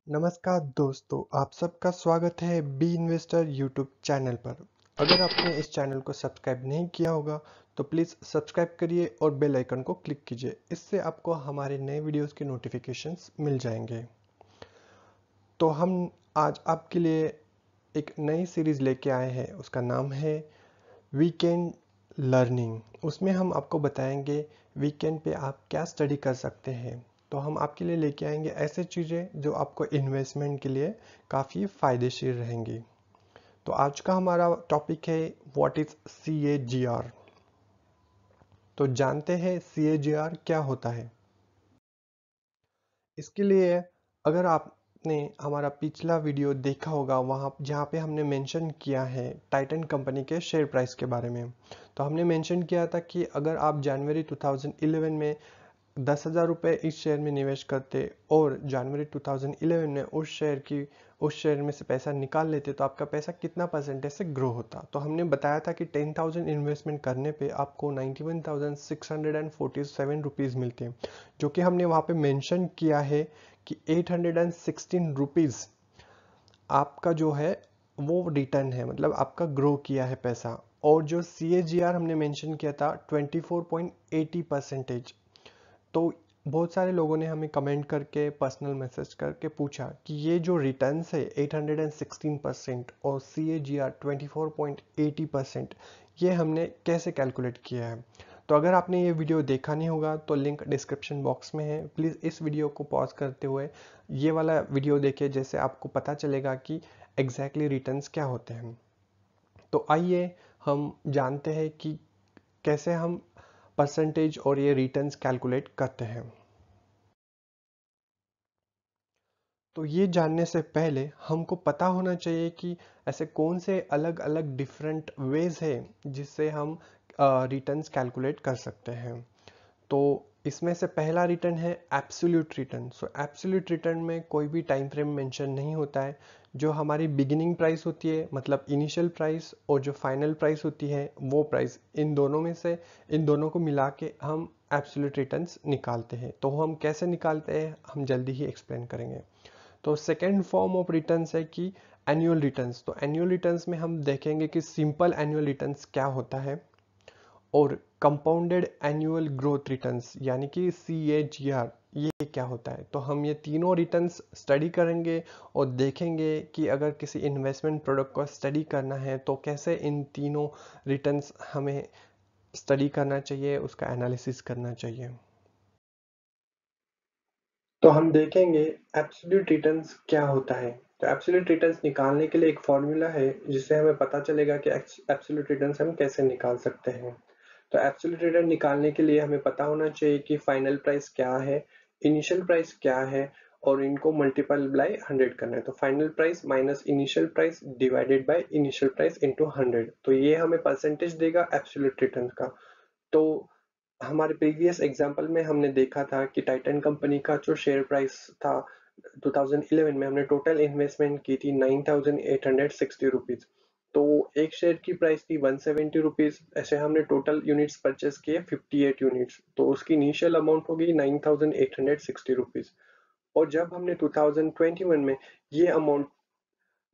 नमस्कार दोस्तों, आप सबका स्वागत है बी इन्वेस्टर यूट्यूब चैनल पर। अगर आपने इस चैनल को सब्सक्राइब नहीं किया होगा तो प्लीज़ सब्सक्राइब करिए और बेल आइकन को क्लिक कीजिए। इससे आपको हमारे नए वीडियोस के नोटिफिकेशंस मिल जाएंगे। तो हम आज आपके लिए एक नई सीरीज़ लेके आए हैं, उसका नाम है वीकेंड लर्निंग। उसमें हम आपको बताएंगे वीकेंड पे आप क्या स्टडी कर सकते हैं। तो हम आपके लिए लेके आएंगे ऐसे चीज़ें जो आपको इन्वेस्टमेंट के लिए काफ़ी फायदेशीर रहेंगी। तो आज का हमारा टॉपिक है व्हाट इज़ CAGR। तो जानते हैं CAGR क्या होता है। इसके लिए अगर आपने हमारा पिछला वीडियो देखा होगा, वहाँ जहाँ पे हमने मेंशन किया है टाइटन कंपनी के शेयर प्राइस के बारे में। तो हमने मेंशन किया था कि अगर आप जनवरी 2011 में 10,000 रुपये इस शेयर में निवेश करते और जनवरी 2011 में उस शेयर में से पैसा निकाल लेते तो आपका पैसा कितना परसेंटेज से ग्रो होता। तो हमने बताया था कि 10,000 इन्वेस्टमेंट करने पे आपको 91,647 रुपीज़ मिलते हैं, जो कि हमने वहाँ पे मेंशन किया है कि 816 रुपीज़ आपका जो है वो रिटर्न है, मतलब आपका ग्रो किया है पैसा। और जो CAGR हमने मेंशन किया था 24.80%। तो बहुत सारे लोगों ने हमें कमेंट करके पर्सनल मैसेज करके पूछा कि ये जो रिटर्न्स है 816% और CAGR 24.80%, ये हमने कैसे कैलकुलेट किया है। तो अगर आपने ये वीडियो देखा नहीं होगा तो लिंक डिस्क्रिप्शन बॉक्स में है। प्लीज़ इस वीडियो को पॉज करते हुए ये वाला वीडियो देखिए, जैसे आपको पता चलेगा कि एग्जैक्टली रिटर्न्स क्या होते हैं। तो आइए हम जानते हैं कि कैसे हम परसेंटेज और ये रिटर्न्स कैलकुलेट करते हैं। तो ये जानने से पहले हमको पता होना चाहिए कि ऐसे कौन से अलग अलग डिफरेंट वेज है जिससे हम रिटर्न्स कैलकुलेट कर सकते हैं। तो इसमें से पहला रिटर्न है एब्सोल्यूट रिटर्न। सो एब्सोल्यूट रिटर्न में कोई भी टाइम फ्रेम मेंशन नहीं होता है। जो हमारी बिगिनिंग प्राइस होती है, मतलब इनिशियल प्राइस, और जो फाइनल प्राइस होती है वो प्राइस, इन दोनों में से इन दोनों को मिला के हम एब्सोल्यूट रिटर्न्स निकालते हैं। तो हम कैसे निकालते हैं हम जल्दी ही एक्सप्लेन करेंगे। तो सेकेंड फॉर्म ऑफ रिटर्न्स है कि एनुअल रिटर्न्स। तो एनुअल रिटर्न्स में हम देखेंगे कि सिंपल एनुअल रिटर्न्स क्या होता है और कंपाउंडेड एनुअल ग्रोथ रिटर्न्स यानी कि CAGR ये क्या होता है। तो हम ये तीनों रिटर्न्स स्टडी करेंगे और देखेंगे कि अगर किसी इन्वेस्टमेंट प्रोडक्ट को स्टडी करना है तो कैसे इन तीनों रिटर्न्स हमें स्टडी करना चाहिए, उसका एनालिसिस करना चाहिए। तो हम देखेंगे एब्सोल्यूट रिटर्न्स क्या होता है। तो एब्सोल्यूट रिटर्न्स निकालने के लिए एक फॉर्मूला है जिससे हमें पता चलेगा कि एब्सोल्यूट रिटर्न्स हम कैसे निकाल सकते हैं। तो एब्सोल्यूट रिटर्न निकालने के लिए हमें पता होना चाहिए कि फाइनल प्राइस क्या है, इनिशियल प्राइस क्या है, और इनको मल्टीपल बाय 100 करना है। तो final price minus initial price divided by initial price into 100, तो ये हमें परसेंटेज देगा एब्सोल्यूट रिटर्न का। तो हमारे प्रीवियस एग्जांपल में हमने देखा था कि टाइटन कंपनी का जो शेयर प्राइस था 2011 में, हमने टोटल इन्वेस्टमेंट की थी 9,860 रुपीज। तो एक शेयर की प्राइस थी 170 रुपीज। ऐसे हमने टोटल यूनिट्स परचेस किए 58 यूनिट्स, तो उसकी इनिशियल अमाउंट होगी 9,860 रुपीज। और जब हमने 2021 में ये अमाउंट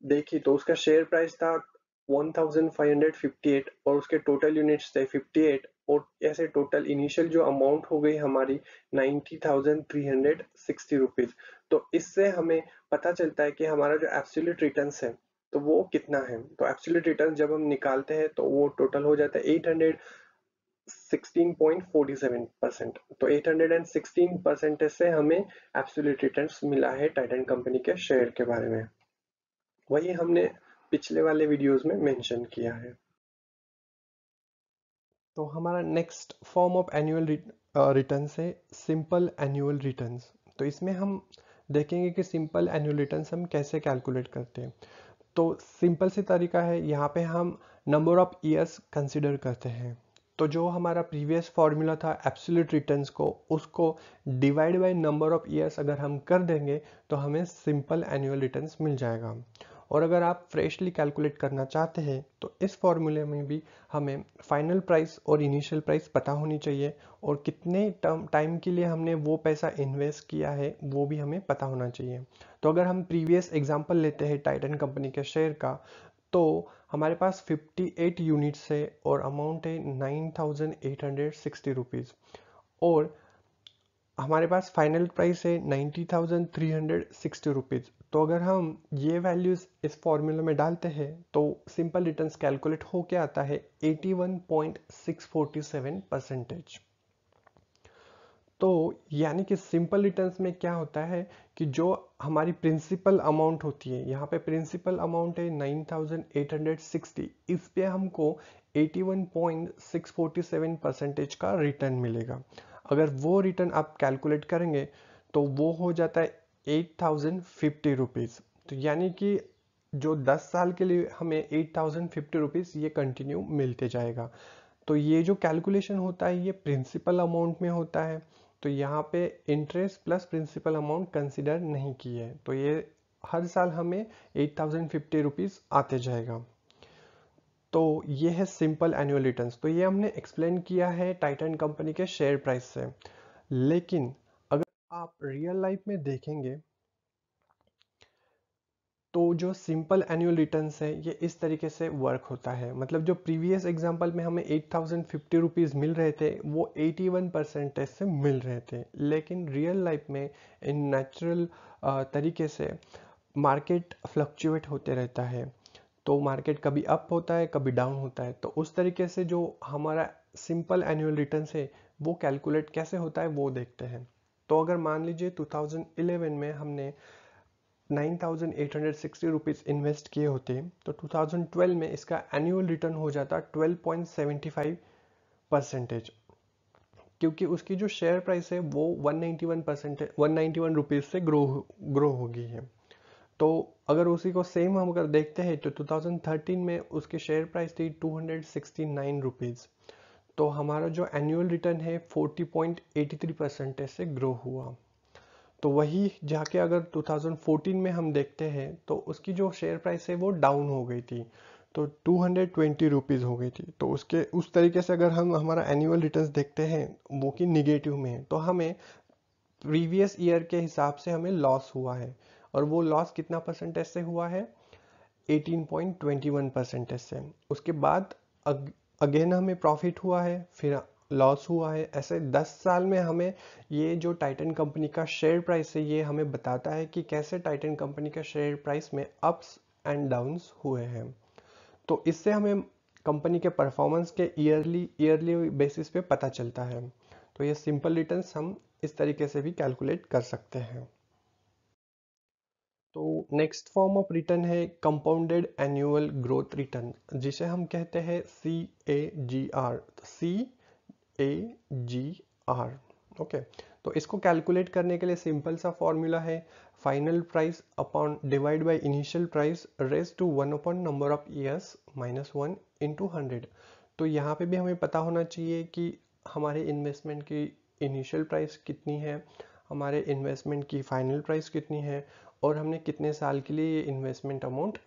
देखी तो उसका शेयर प्राइस था 1558 और उसके टोटल यूनिट्स थे 58, और ऐसे टोटल इनिशियल जो अमाउंट हो गई हमारी 90,360 रुपीज। तो इससे हमें पता चलता है कि हमारा जो एब्सोल्यूट रिटर्न्स है तो वो कितना है। तो एब्सोल्यूट रिटर्न जब हम निकालते हैं तो वो टोटल हो जाता है 816.47%। तो 816% से हमें एब्सोल्यूट रिटर्न्स मिला है टाइटन कंपनी के शेयर के बारे में। वही हमने पिछले वाले वीडियोस में मेंशन किया है। तो हमारा next form of annual returns है सिंपल एनुअल रिटर्न्स। तो इसमें हम देखेंगे कि सिंपल एनुअल रिटर्न्स हम कैसे कैलकुलेट करते हैं। तो सिंपल से तरीका है, यहाँ पे हम नंबर ऑफ ईयर्स कंसिडर करते हैं। तो जो हमारा प्रीवियस फॉर्मूला था एब्सोल्यूट रिटर्न्स को, उसको divide by number of years अगर हम कर देंगे तो हमें सिंपल एनुअल रिटर्न्स मिल जाएगा। और अगर आप फ्रेशली कैलकुलेट करना चाहते हैं तो इस फॉर्मूले में भी हमें फाइनल प्राइस और इनिशियल प्राइस पता होनी चाहिए, और कितने टाइम के लिए हमने वो पैसा इन्वेस्ट किया है वो भी हमें पता होना चाहिए। तो अगर हम प्रीवियस एग्जांपल लेते हैं टाइटन कंपनी के शेयर का, तो हमारे पास 58 यूनिट्स है और अमाउंट है 9860 रुपीज़, और हमारे पास फाइनल प्राइस है 90,360 रुपीज़। तो अगर हम ये वैल्यूज़ इस फॉर्मूले में डालते हैं तो सिंपल रिटर्न्स कैलकुलेट होके आता है 81.647%। तो यानी कि सिंपल रिटर्न्स में क्या होता है कि जो हमारी प्रिंसिपल अमाउंट होती है, यहाँ पे प्रिंसिपल अमाउंट है 9860, इस पे हमको 81.647% का रिटर्न मिलेगा। अगर वो रिटर्न आप कैलकुलेट करेंगे तो वो हो जाता है 8050 रुपीज़। तो यानी कि जो 10 साल के लिए हमें 8050 रुपीज़ ये कंटिन्यू मिलते जाएगा। तो ये जो कैलकुलेशन होता है ये प्रिंसिपल अमाउंट में होता है, तो यहाँ पे interest plus principal amount consider नहीं की है, तो ये हर साल हमें 8050 रुपीज़ आते जाएगा। तो ये है सिंपल एनुअल रिटर्न्स। तो ये हमने एक्सप्लेन किया है टाइटन कंपनी के शेयर प्राइस से। लेकिन अगर आप रियल लाइफ में देखेंगे तो जो सिंपल एनुअल रिटर्न्स है ये इस तरीके से वर्क होता है, मतलब जो प्रीवियस एग्जांपल में हमें 8050 रुपीज़ मिल रहे थे वो 81% से मिल रहे थे, लेकिन रियल लाइफ में इन नेचुरल तरीके से मार्केट फ्लक्चुएट होते रहता है। तो मार्केट कभी अप होता है कभी डाउन होता है, तो उस तरीके से जो हमारा सिंपल एनुअल रिटर्न्स है वो कैलकुलेट कैसे होता है वो देखते हैं। तो अगर मान लीजिए 2011 में हमने 9860 रुपीज़ इन्वेस्ट किए होते तो 2012 में इसका एनुअल रिटर्न हो जाता 12.75%, क्योंकि उसकी जो शेयर प्राइस है वो 191 रुपीज़ से ग्रो हो गई है। तो अगर उसी को सेम हम अगर देखते हैं तो 2013 में उसकी शेयर प्राइस थी 269 रुपीज़। तो हमारा जो एनुअल रिटर्न है 40.83% से ग्रो हुआ। तो वही जाके अगर 2014 में हम देखते हैं तो उसकी जो शेयर प्राइस है वो डाउन हो गई थी, तो 220 रुपीज़ हो गई थी। तो उसके उस तरीके से अगर हम हमारा एनुअल रिटर्न्स देखते हैं वो कि निगेटिव में है, तो हमें प्रीवियस ईयर के हिसाब से हमें लॉस हुआ है, और वो लॉस कितना परसेंटेज से हुआ है 18.21% से। उसके बाद अगेन हमें प्रॉफिट हुआ है, फिर लॉस हुआ है, ऐसे 10 साल में हमें ये जो टाइटन कंपनी का शेयर प्राइस है ये हमें बताता है कि कैसे टाइटन कंपनी का शेयर प्राइस में अप्स एंड डाउन्स हुए हैं। तो इससे हमें कंपनी के परफॉर्मेंस के ईयरली बेसिस पे पता चलता है। तो ये सिंपल रिटर्न्स हम इस तरीके से भी कैलकुलेट कर सकते हैं। तो नेक्स्ट फॉर्म ऑफ रिटर्न है कंपाउंडेड एनुअल ग्रोथ रिटर्न, जिसे हम कहते हैं CAGR। CAGR, okay. तो इसको कैलकुलेट करने के लिए सिंपल सा फॉर्मूला है final price upon divide by initial price raise to 1 upon number of years minus 1 into 100। तो यहाँ पे भी हमें पता होना चाहिए कि हमारे इन्वेस्टमेंट की इनिशियल प्राइस कितनी है, हमारे इन्वेस्टमेंट की फाइनल प्राइस कितनी है, और हमने कितने साल के लिए ये इन्वेस्टमेंट अमाउंट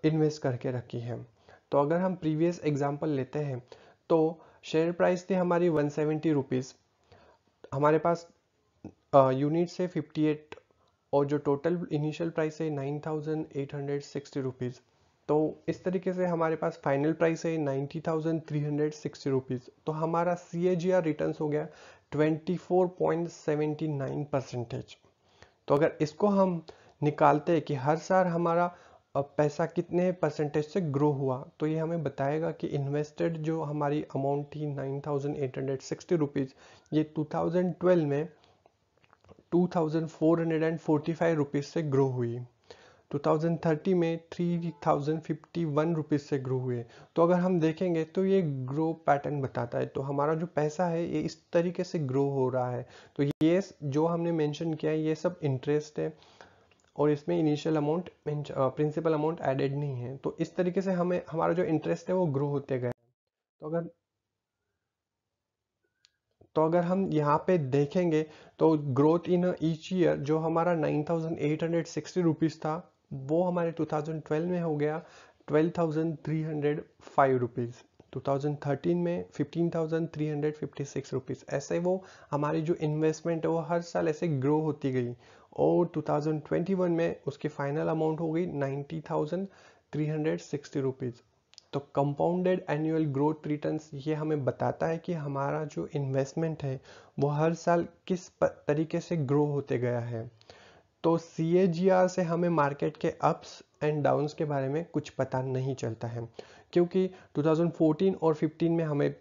इन्वेस्ट करके रखी है। तो अगर हम प्रीवियस एग्जांपल लेते हैं तो शेयर प्राइस थी हमारी 170 रुपीज़, हमारे पास यूनिट्स है 58, और जो टोटल इनिशियल प्राइस है 9860 रुपीज़। तो इस तरीके से हमारे पास फाइनल प्राइस है 90,360 रुपीज़। तो हमारा CAGR रिटर्न्स हो गया 24.79%। तो अगर इसको हम निकालते हैं कि हर साल हमारा पैसा कितने परसेंटेज से ग्रो हुआ, तो ये हमें बताएगा कि इन्वेस्टेड जो हमारी अमाउंट थी 9860 रुपीज़, ये 2012 में 2445 रुपीज़ से ग्रो हुई, 2030 में 3051 रुपीज़ से ग्रो हुए। तो अगर हम देखेंगे तो ये ग्रो पैटर्न बताता है, तो हमारा जो पैसा है ये इस तरीके से ग्रो हो रहा है। तो ये जो हमने मेंशन किया है ये सब इंटरेस्ट है, और इसमें initial amount principal amount added नहीं है। तो इस तरीके से हमें हमारा जो इंटरेस्ट है वो ग्रो होते गए। तो अगर हम यहाँ पे देखेंगे तो ग्रोथ इन ईच ईयर जो हमारा 9860 रुपीज़ था वो हमारे 2012 में हो गया 12,305 रुपीज़, 2013 में 15,356 रुपीज़। ऐसे वो हमारी जो इन्वेस्टमेंट है वो हर साल ऐसे ग्रो होती गई और 2021 में उसकी फाइनल अमाउंट हो गई 90,360 रुपीज़। तो कंपाउंडेड एनुअल ग्रोथ रिटर्न्स ये हमें बताता है कि हमारा जो इन्वेस्टमेंट है वो हर साल किस तरीके से ग्रो होते गया है। तो CAGR से हमें मार्केट के अप्स एंड डाउन्स के बारे में कुछ पता नहीं चलता है, क्योंकि 2014 और 15 में हमें,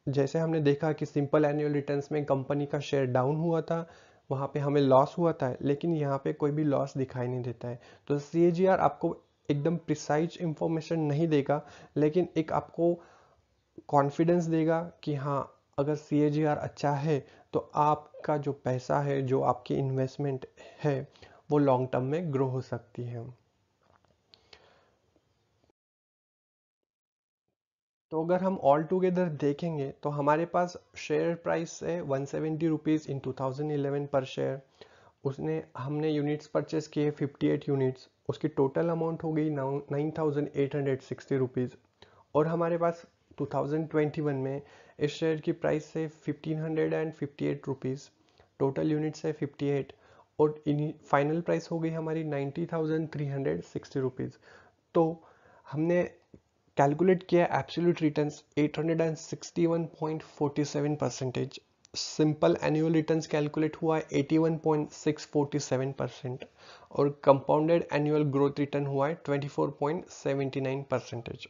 जैसे हमने देखा कि सिंपल एनुअल रिटर्न्स में कंपनी का शेयर डाउन हुआ था, वहाँ पे हमें लॉस हुआ था, लेकिन यहाँ पे कोई भी लॉस दिखाई नहीं देता है। तो CAGR आपको एकदम प्रिसाइज इंफॉर्मेशन नहीं देगा, लेकिन एक आपको कॉन्फिडेंस देगा कि हाँ, अगर CAGR अच्छा है तो आपका जो पैसा है, जो आपकी इन्वेस्टमेंट है, वो लॉन्ग टर्म में ग्रो हो सकती है। तो अगर हम ऑल टुगेदर देखेंगे तो हमारे पास शेयर प्राइस है 170 रुपीज़ इन 2011 पर शेयर। उसने हमने यूनिट्स परचेस किए 58 यूनिट्स, उसकी टोटल अमाउंट हो गई 9,860 रुपीज़। और हमारे पास 2021 में इस शेयर की प्राइस है 1,558 रुपीज़, टोटल यूनिट्स है 58 और फाइनल प्राइस हो गई हमारी 90,360 रुपीज़। तो हमने कैलकुलेट किया absolute returns 861.47%, simple annual returns calculate हुआ 81.647% और कंपाउंडेड एनुअल ग्रोथ रिटर्न हुआ है 24.79%।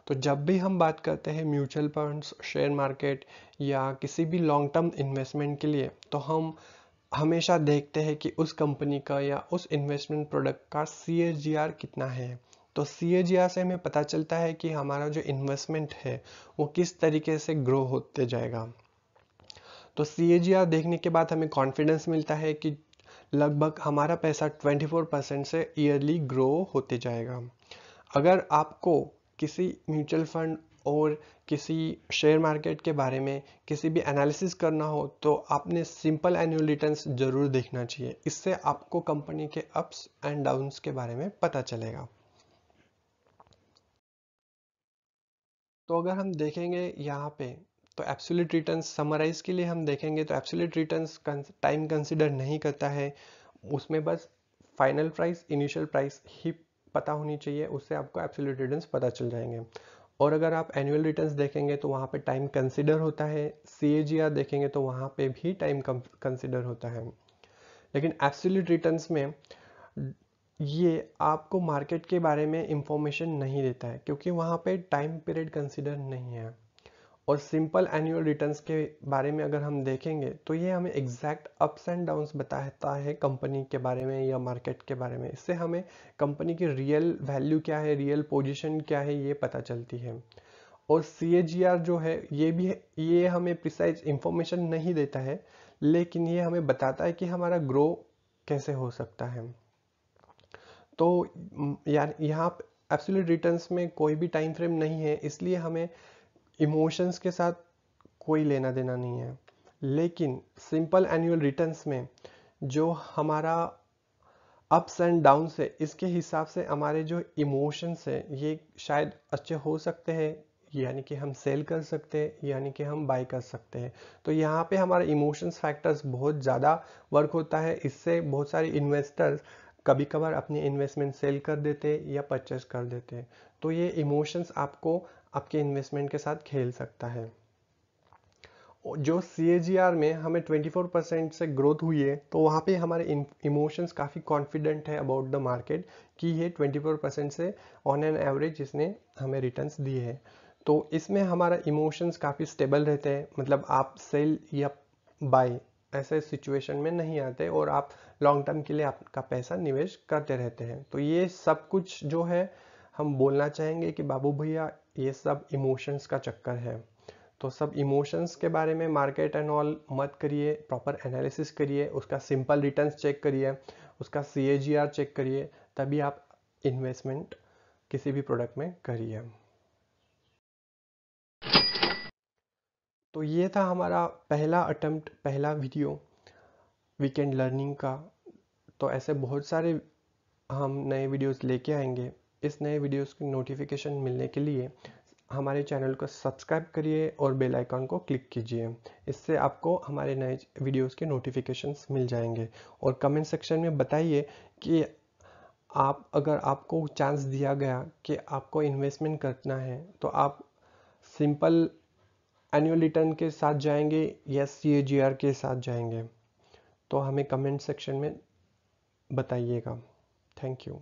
तो जब भी हम बात करते हैं म्यूचुअल फंड्स, शेयर मार्केट या किसी भी लॉन्ग टर्म इन्वेस्टमेंट के लिए, तो हम हमेशा देखते हैं कि उस कंपनी का या उस इन्वेस्टमेंट प्रोडक्ट का CAGR कितना है। तो CAGR से हमें पता चलता है कि हमारा जो इन्वेस्टमेंट है वो किस तरीके से ग्रो होते जाएगा। तो CAGR देखने के बाद हमें कॉन्फिडेंस मिलता है कि लगभग हमारा पैसा 24% से ईयरली ग्रो होते जाएगा। अगर आपको किसी म्यूचुअल फंड और किसी शेयर मार्केट के बारे में किसी भी एनालिसिस करना हो तो आपने सिंपल एनुअल रिटर्न्स जरूर देखना चाहिए। इससे आपको कंपनी के अप्स एंड डाउन्स के बारे में पता चलेगा। तो अगर हम देखेंगे यहाँ पे, तो एब्सोल्यूट रिटर्न्स समराइज के लिए हम देखेंगे तो एब्सोल्यूट रिटर्न्स टाइम कंसिडर नहीं करता है, उसमें बस फाइनल प्राइस, इनिशियल प्राइस ही पता होनी चाहिए, उससे आपको एब्सोल्यूट रिटर्न्स पता चल जाएंगे। और अगर आप एनुअल रिटर्न्स देखेंगे तो वहाँ पे टाइम कंसिडर होता है, CAGR देखेंगे तो वहाँ पे भी टाइम कंसिडर होता है। लेकिन एब्सोल्यूट रिटर्न्स में ये आपको मार्केट के बारे में इंफॉर्मेशन नहीं देता है, क्योंकि वहाँ पे टाइम पीरियड कंसिडर नहीं है। और सिंपल एनुअल रिटर्न्स के बारे में अगर हम देखेंगे तो ये हमें एग्जैक्ट अप्स एंड डाउन्स बताता है कंपनी के बारे में या मार्केट के बारे में। इससे हमें कंपनी की रियल वैल्यू क्या है, रियल पोजीशन क्या है, ये पता चलती है। और CAGR जो है ये भी है, ये हमें प्रिसाइज इंफॉर्मेशन नहीं देता है, लेकिन ये हमें बताता है कि हमारा ग्रो कैसे हो सकता है। तो यार यहाँ एब्सोल्यूट रिटर्न्स में कोई भी टाइम फ्रेम नहीं है, इसलिए हमें इमोशंस के साथ कोई लेना देना नहीं है। लेकिन सिंपल एनुअल रिटर्न्स में जो हमारा अप्स एंड डाउन्स है, इसके हिसाब से हमारे जो इमोशंस है ये शायद अच्छे हो सकते हैं, यानी कि हम सेल कर सकते हैं, यानी कि हम बाय कर सकते हैं। तो यहाँ पे हमारे इमोशंस फैक्टर्स बहुत ज़्यादा वर्क होता है। इससे बहुत सारे इन्वेस्टर्स कभी कभार अपनी इन्वेस्टमेंट सेल कर देते हैं या परचेस कर देते हैं। तो ये इमोशंस आपको आपके इन्वेस्टमेंट के साथ खेल सकता है। जो CAGR में हमें 24% से ग्रोथ हुई है, तो वहाँ पे हमारे इमोशंस काफ़ी कॉन्फिडेंट है अबाउट द मार्केट कि ये 24% से ऑन एन एवरेज इसने हमें रिटर्न्स दिए हैं। तो इसमें हमारा इमोशंस काफ़ी स्टेबल रहते हैं, मतलब आप सेल या बाय ऐसे सिचुएशन में नहीं आते और आप लॉन्ग टर्म के लिए आपका पैसा निवेश करते रहते हैं। तो ये सब कुछ जो है हम बोलना चाहेंगे कि बाबू भैया ये सब इमोशंस का चक्कर है। तो सब इमोशंस के बारे में मार्केट एंड ऑल मत करिए, प्रॉपर एनालिसिस करिए, उसका सिंपल रिटर्न्स चेक करिए, उसका CAGR चेक करिए, तभी आप इन्वेस्टमेंट किसी भी प्रोडक्ट में करिए। तो ये था हमारा पहला अटेम्प्ट, पहला वीडियो वीकेंड लर्निंग का। तो ऐसे बहुत सारे हम नए वीडियोस लेके आएंगे। इस नए वीडियोस की नोटिफिकेशन मिलने के लिए हमारे चैनल को सब्सक्राइब करिए और बेल आइकन को क्लिक कीजिए। इससे आपको हमारे नए वीडियोस के नोटिफिकेशंस मिल जाएंगे। और कमेंट सेक्शन में बताइए कि अगर आपको चांस दिया गया कि आपको इन्वेस्टमेंट करना है तो आप सिंपल एनुअल रिटर्न के साथ जाएंगे या CAGR के साथ जाएंगे। तो हमें कमेंट सेक्शन में बताइएगा। Thank you.